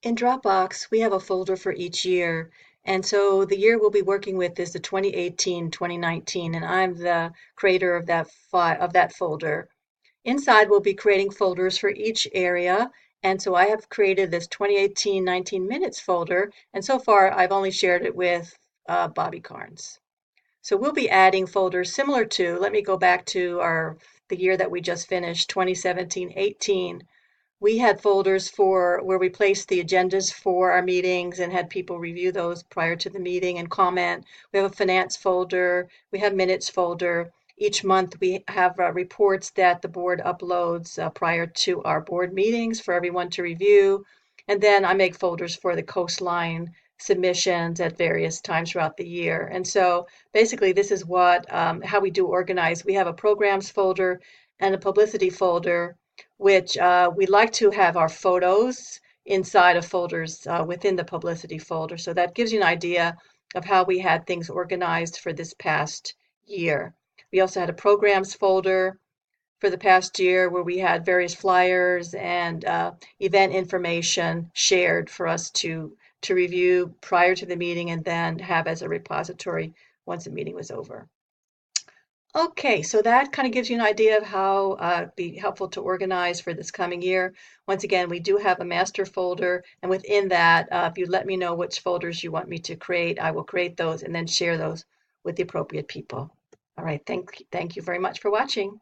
In Dropbox, we have a folder for each year. And so the year we'll be working with is the 2018-2019, and I'm the creator of that folder. Inside, we'll be creating folders for each area. And so I have created this 2018-19 minutes folder, and so far I've only shared it with Bobby Carnes. So we'll be adding folders similar to, let me go back to the year that we just finished, 2017-18. We had folders for where we placed the agendas for our meetings and had people review those prior to the meeting and comment. We have a finance folder. We have minutes folder. Each month we have reports that the board uploads prior to our board meetings for everyone to review. And then I make folders for the coastline submissions at various times throughout the year. And so basically this is how we do organize. We have a programs folder and a publicity folder, which we like to have our photos inside of folders within the publicity folder. So that gives you an idea of how we had things organized for this past year. We also had a programs folder for the past year where we had various flyers and event information shared for us to review prior to the meeting and then have as a repository once the meeting was over. Okay, so that kind of gives you an idea of how it'd be helpful to organize for this coming year. Once again, we do have a master folder, and within that, if you let me know which folders you want me to create, I will create those and then share those with the appropriate people. All right, thank you very much for watching.